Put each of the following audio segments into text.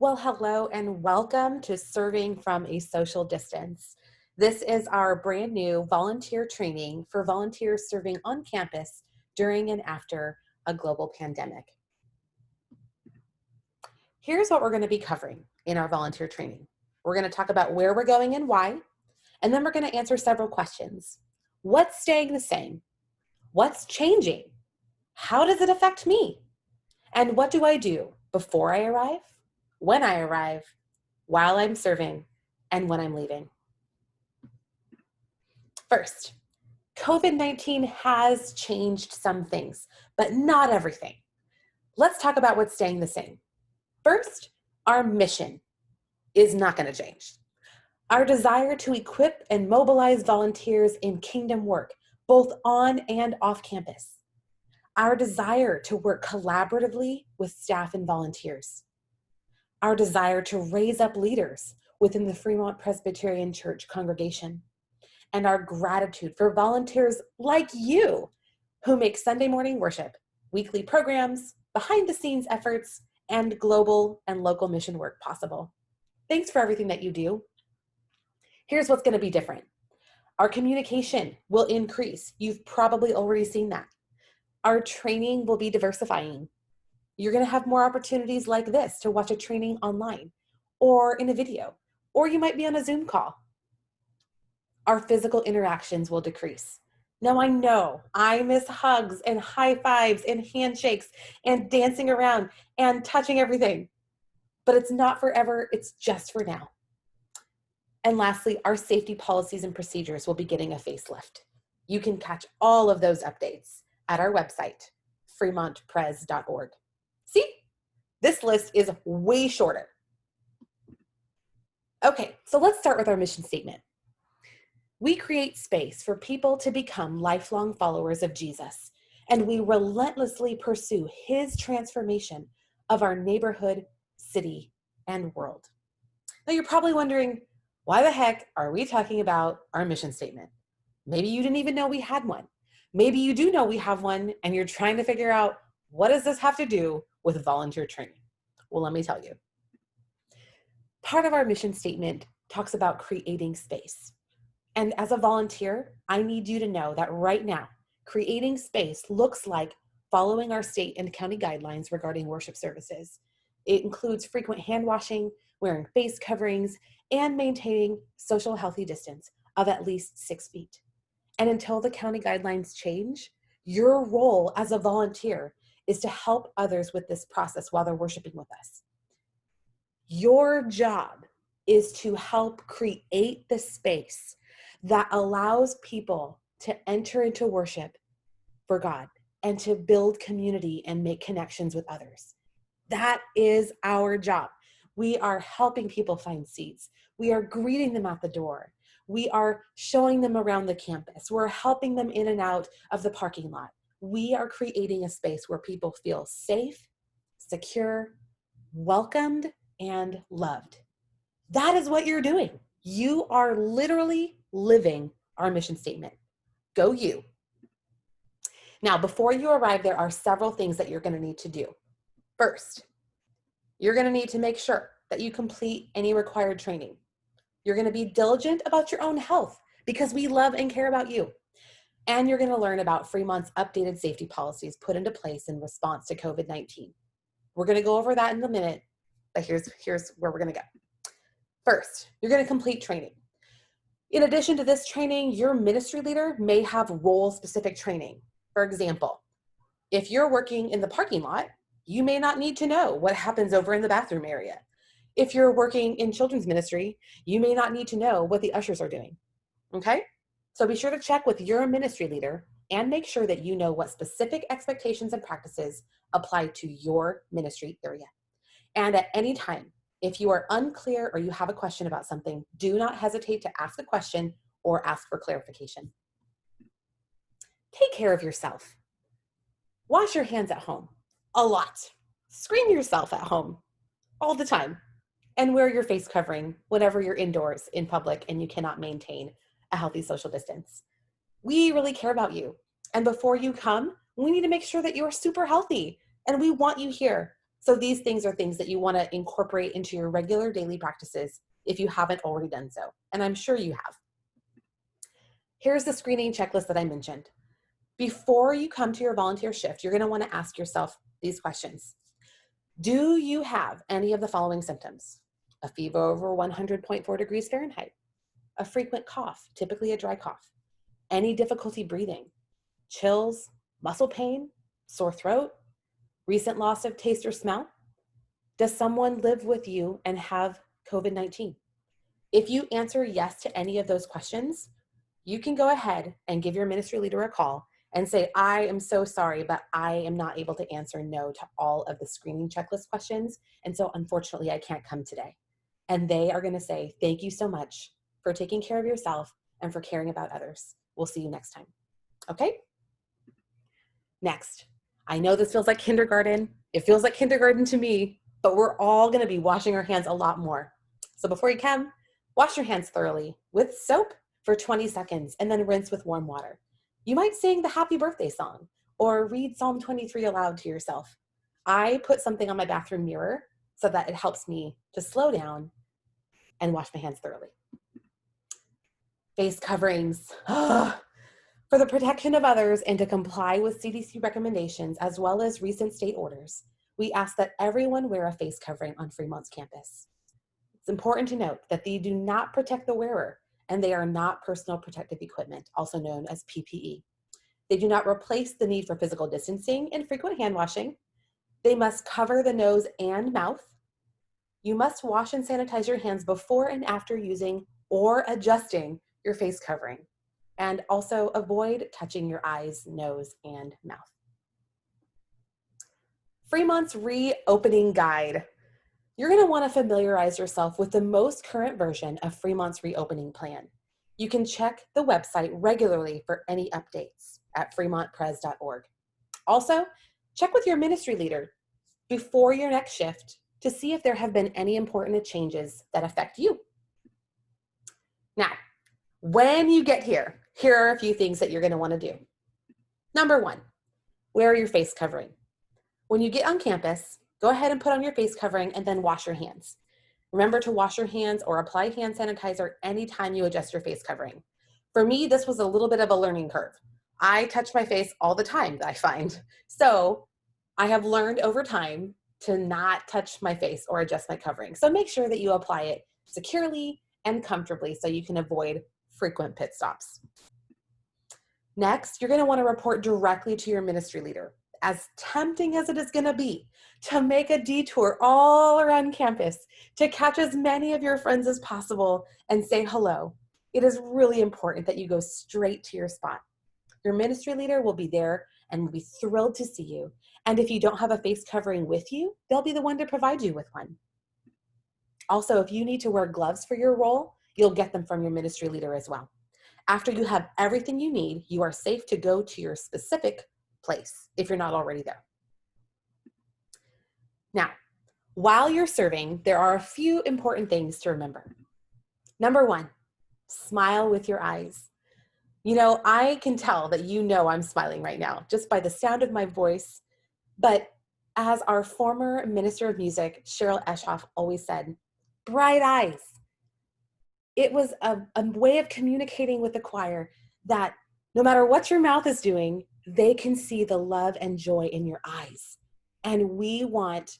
Well, hello and welcome to Serving from a Social Distance. This is our brand new volunteer training for volunteers serving on campus during and after a global pandemic. Here's what we're going to be covering in our volunteer training. We're going to talk about where we're going and why, and then we're going to answer several questions. What's staying the same? What's changing? How does it affect me? And what do I do before I arrive, when I arrive, while I'm serving, and when I'm leaving? First, COVID-19 has changed some things, but not everything. Let's talk about what's staying the same. First, our mission is not going to change. Our desire to equip and mobilize volunteers in kingdom work, both on and off campus. Our desire to work collaboratively with staff and volunteers. Our desire to raise up leaders within the Fremont Presbyterian Church congregation. And our gratitude for volunteers like you who make Sunday morning worship, weekly programs, behind-the-scenes efforts, and global and local mission work possible. Thanks for everything that you do. Here's what's going to be different. Our communication will increase. You've probably already seen that. Our training will be diversifying. You're going to have more opportunities like this to watch a training online or in a video, or you might be on a Zoom call. Our physical interactions will decrease. Now I know I miss hugs and high fives and handshakes and dancing around and touching everything, but it's not forever, it's just for now. And lastly, our safety policies and procedures will be getting a facelift. You can catch all of those updates at our website, fremontpres.org. See, this list is way shorter. Okay, so let's start with our mission statement. We create space for people to become lifelong followers of Jesus, and we relentlessly pursue his transformation of our neighborhood, city, and world. Now you're probably wondering, why the heck are we talking about our mission statement? Maybe you didn't even know we had one. Maybe you do know we have one and you're trying to figure out, what does this have to do with volunteer training? Well, let me tell you. Part of our mission statement talks about creating space. And as a volunteer, I need you to know that right now, creating space looks like following our state and county guidelines regarding worship services. It includes frequent hand washing, wearing face coverings, and maintaining social healthy distance of at least 6 feet. And until the county guidelines change, your role as a volunteer is to help others with this process while they're worshiping with us. Your job is to help create the space that allows people to enter into worship for God and to build community and make connections with others. That is our job. We are helping people find seats. We are greeting them at the door. We are showing them around the campus. We're helping them in and out of the parking lot. We are creating a space where people feel safe, secure, welcomed, and loved. That is what you're doing. You are literally living our mission statement. Go you. Now, before you arrive, there are several things that you're going to need to do. First, you're going to need to make sure that you complete any required training. You're going to be diligent about your own health because we love and care about you. And you're going to learn about Fremont's updated safety policies put into place in response to COVID-19. We're going to go over that in a minute, but here's where we're going to go. First, you're going to complete training. In addition to this training, your ministry leader may have role-specific training. For example, if you're working in the parking lot, you may not need to know what happens over in the bathroom area. If you're working in children's ministry, you may not need to know what the ushers are doing. Okay? So be sure to check with your ministry leader and make sure that you know what specific expectations and practices apply to your ministry area. And at any time, if you are unclear or you have a question about something, do not hesitate to ask a question or ask for clarification. Take care of yourself. Wash your hands at home a lot. Screen yourself at home all the time. And wear your face covering whenever you're indoors in public and you cannot maintain a healthy social distance. We really care about you. And before you come, we need to make sure that you are super healthy. And we want you here. So these things are things that you want to incorporate into your regular daily practices if you haven't already done so. And I'm sure you have. Here's the screening checklist that I mentioned. Before you come to your volunteer shift, you're going to want to ask yourself these questions. Do you have any of the following symptoms? A fever over 100.4 degrees Fahrenheit, a frequent cough, typically a dry cough, any difficulty breathing, chills, muscle pain, sore throat, recent loss of taste or smell? Does someone live with you and have COVID-19? If you answer yes to any of those questions, you can go ahead and give your ministry leader a call and say, I am so sorry, but I am not able to answer no to all of the screening checklist questions. And so unfortunately, I can't come today. And they are going to say, thank you so much for taking care of yourself and for caring about others. We'll see you next time. Okay? Next, I know this feels like kindergarten. It feels like kindergarten to me, but we're all going to be washing our hands a lot more. So before you come, wash your hands thoroughly with soap for 20 seconds and then rinse with warm water. You might sing the happy birthday song or read Psalm 23 aloud to yourself. I put something on my bathroom mirror so that it helps me to slow down and wash my hands thoroughly. Face coverings. For the protection of others and to comply with CDC recommendations as well as recent state orders, we ask that everyone wear a face covering on Fremont's campus. It's important to note that they do not protect the wearer and they are not personal protective equipment, also known as PPE. They do not replace the need for physical distancing and frequent hand washing. They must cover the nose and mouth. You must wash and sanitize your hands before and after using or adjusting your face covering. And also avoid touching your eyes, nose, and mouth. Fremont's reopening guide. You're going to want to familiarize yourself with the most current version of Fremont's reopening plan. You can check the website regularly for any updates at fremontpres.org. Also, check with your ministry leader before your next shift to see if there have been any important changes that affect you. Now, when you get here are a few things that you're going to want to do. Number one, wear your face covering. When you get on campus, go ahead and put on your face covering and then wash your hands. Remember to wash your hands or apply hand sanitizer anytime you adjust your face covering. For me, this was a little bit of a learning curve. I touch my face all the time, I find. So I have learned over time to not touch my face or adjust my covering. So make sure that you apply it securely and comfortably so you can avoid frequent pit stops. Next, you're going to want to report directly to your ministry leader. As tempting as it is going to be to make a detour all around campus to catch as many of your friends as possible and say hello, it is really important that you go straight to your spot. Your ministry leader will be there and will be thrilled to see you. And if you don't have a face covering with you, they'll be the one to provide you with one. Also, if you need to wear gloves for your role, you'll get them from your ministry leader as well. After you have everything you need, you are safe to go to your specific place if you're not already there. Now, while you're serving, there are a few important things to remember. Number one, smile with your eyes. You know, I can tell that you know I'm smiling right now just by the sound of my voice. But as our former minister of music, Cheryl Eshoff, always said, bright eyes. It was a way of communicating with the choir that no matter what your mouth is doing, they can see the love and joy in your eyes. And we want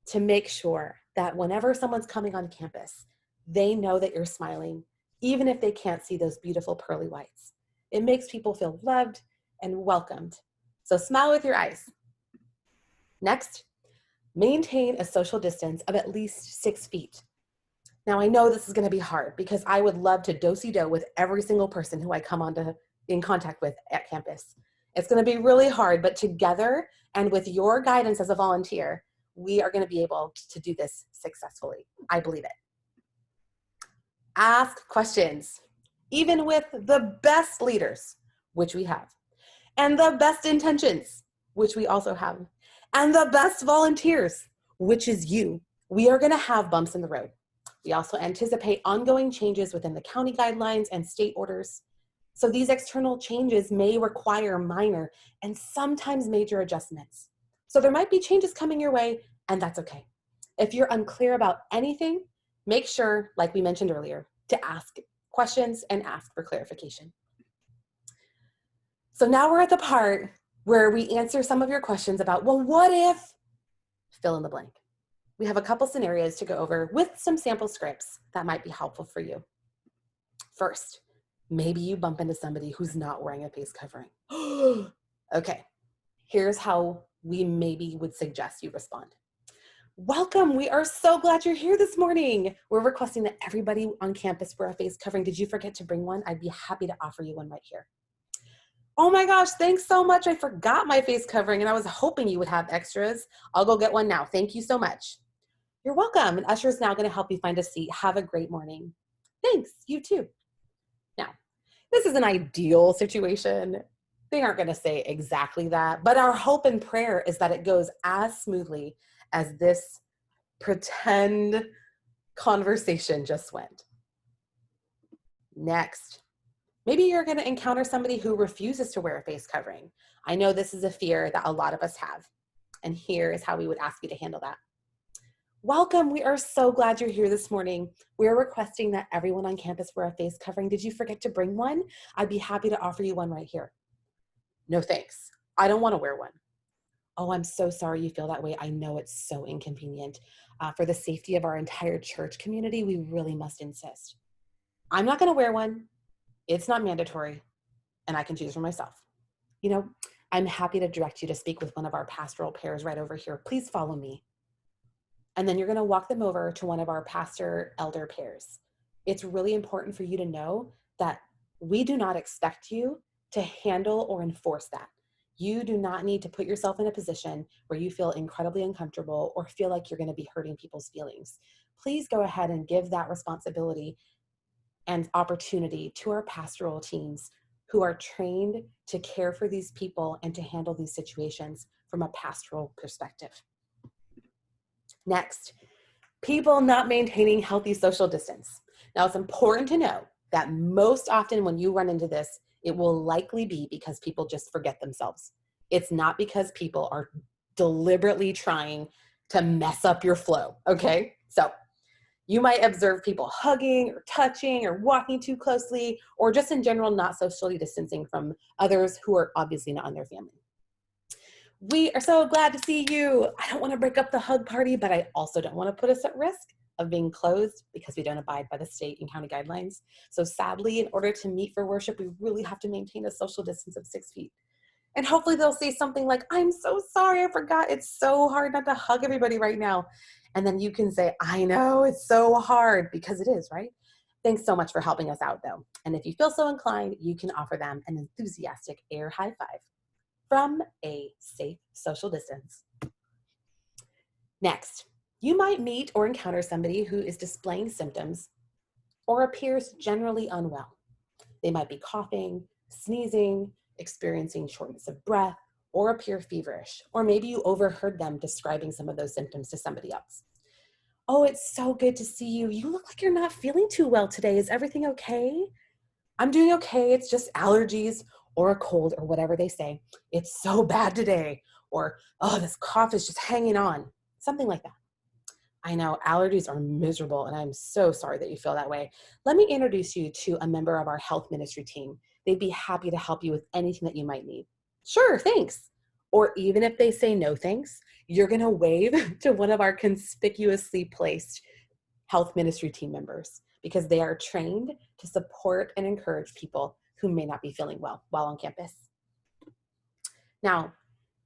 to make sure that whenever someone's coming on campus, they know that you're smiling, even if they can't see those beautiful pearly whites. It makes people feel loved and welcomed. So smile with your eyes. Next, maintain a social distance of at least 6 feet. Now, I know this is going to be hard because I would love to do-si-do with every single person who I come in contact with at campus. It's going to be really hard, but together and with your guidance as a volunteer, we are going to be able to do this successfully. I believe it. Ask questions, even with the best leaders, which we have, and the best intentions, which we also have, and the best volunteers, which is you. We are going to have bumps in the road. We also anticipate ongoing changes within the county guidelines and state orders. So these external changes may require minor and sometimes major adjustments. So there might be changes coming your way and that's okay. If you're unclear about anything, make sure, like we mentioned earlier, to ask questions and ask for clarification. So now we're at the part where we answer some of your questions about, well, what if, fill in the blank. We have a couple scenarios to go over with some sample scripts that might be helpful for you. First, maybe you bump into somebody who's not wearing a face covering. Okay, here's how we maybe would suggest you respond. Welcome, we are so glad you're here this morning. We're requesting that everybody on campus wear a face covering. Did you forget to bring one? I'd be happy to offer you one right here. Oh my gosh, thanks so much. I forgot my face covering and I was hoping you would have extras. I'll go get one now. Thank you so much. You're welcome. And Usher is now going to help you find a seat. Have a great morning. Thanks, you too. Now, this is an ideal situation. They aren't going to say exactly that, but our hope and prayer is that it goes as smoothly as this pretend conversation just went. Next, maybe you're going to encounter somebody who refuses to wear a face covering. I know this is a fear that a lot of us have, and here is how we would ask you to handle that. Welcome, we are so glad you're here this morning. We're requesting that everyone on campus wear a face covering. Did you forget to bring one? I'd be happy to offer you one right here. No thanks, I don't want to wear one. Oh, I'm so sorry you feel that way. I know it's so inconvenient. For the safety of our entire church community, we really must insist. I'm not going to wear one. It's not mandatory, and I can choose for myself. You know, I'm happy to direct you to speak with one of our pastoral pairs right over here. Please follow me. And then you're going to walk them over to one of our pastor elder pairs. It's really important for you to know that we do not expect you to handle or enforce that. You do not need to put yourself in a position where you feel incredibly uncomfortable or feel like you're going to be hurting people's feelings. Please go ahead and give that responsibility and opportunity to our pastoral teams who are trained to care for these people and to handle these situations from a pastoral perspective. Next, people not maintaining healthy social distance. Now, it's important to know that most often when you run into this, it will likely be because people just forget themselves. It's not because people are deliberately trying to mess up your flow, okay? So you might observe people hugging or touching or walking too closely, or just in general not socially distancing from others who are obviously not in their family. We are so glad to see you. I don't want to break up the hug party, but I also don't want to put us at risk of being closed because we don't abide by the state and county guidelines. So sadly, in order to meet for worship, we really have to maintain a social distance of 6 feet. And hopefully they'll say something like, I'm so sorry, I forgot. It's so hard not to hug everybody right now. And then you can say, I know, it's so hard, because it is, right? Thanks so much for helping us out though. And if you feel so inclined, you can offer them an enthusiastic air high five from a safe social distance. Next, you might meet or encounter somebody who is displaying symptoms or appears generally unwell. They might be coughing, sneezing, experiencing shortness of breath, or appear feverish, or maybe you overheard them describing some of those symptoms to somebody else. Oh, it's so good to see you. You look like you're not feeling too well today. Is everything okay? I'm doing okay. It's just allergies or a cold or whatever they say. It's so bad today. Or, oh, this cough is just hanging on. Something like that. I know allergies are miserable, and I'm so sorry that you feel that way. Let me introduce you to a member of our health ministry team. They'd be happy to help you with anything that you might need. Sure, thanks. Or even if they say no thanks, you're going to wave to one of our conspicuously placed health ministry team members, because they are trained to support and encourage people who may not be feeling well while on campus. Now,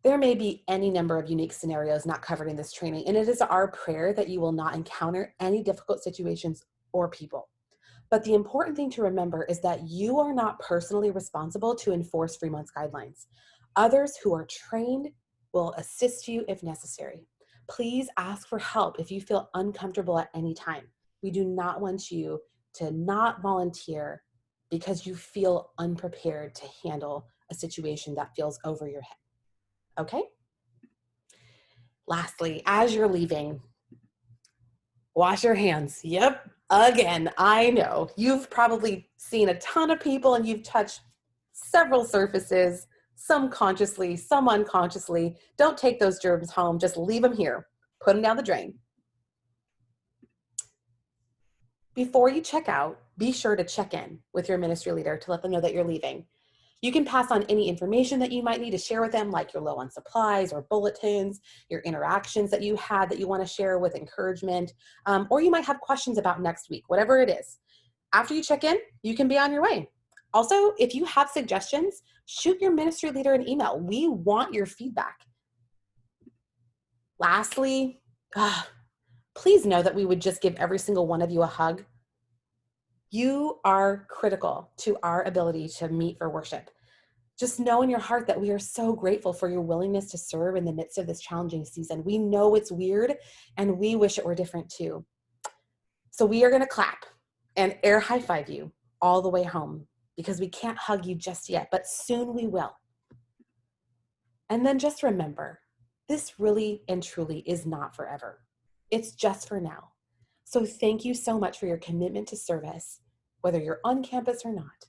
there may be any number of unique scenarios not covered in this training, and it is our prayer that you will not encounter any difficult situations or people. But the important thing to remember is that you are not personally responsible to enforce Fremont's guidelines. Others who are trained will assist you if necessary. Please ask for help if you feel uncomfortable at any time. We do not want you to not volunteer because you feel unprepared to handle a situation that feels over your head. Okay? Lastly, as you're leaving, wash your hands. Yep, again, I know. You've probably seen a ton of people and you've touched several surfaces, some consciously, some unconsciously. Don't take those germs home, just leave them here. Put them down the drain. Before you check out, be sure to check in with your ministry leader to let them know that you're leaving. You can pass on any information that you might need to share with them, like you're low on supplies or bulletins, your interactions that you had that you want to share with encouragement, or you might have questions about next week, whatever it is. After you check in, you can be on your way. Also, if you have suggestions, shoot your ministry leader an email. We want your feedback. Lastly, please know that we would just give every single one of you a hug. You are critical to our ability to meet for worship. Just know in your heart that we are so grateful for your willingness to serve in the midst of this challenging season. We know it's weird and we wish it were different too. So we are going to clap and air high five you all the way home because we can't hug you just yet, but soon we will. And then just remember, this really and truly is not forever. It's just for now. So thank you so much for your commitment to service, whether you're on campus or not.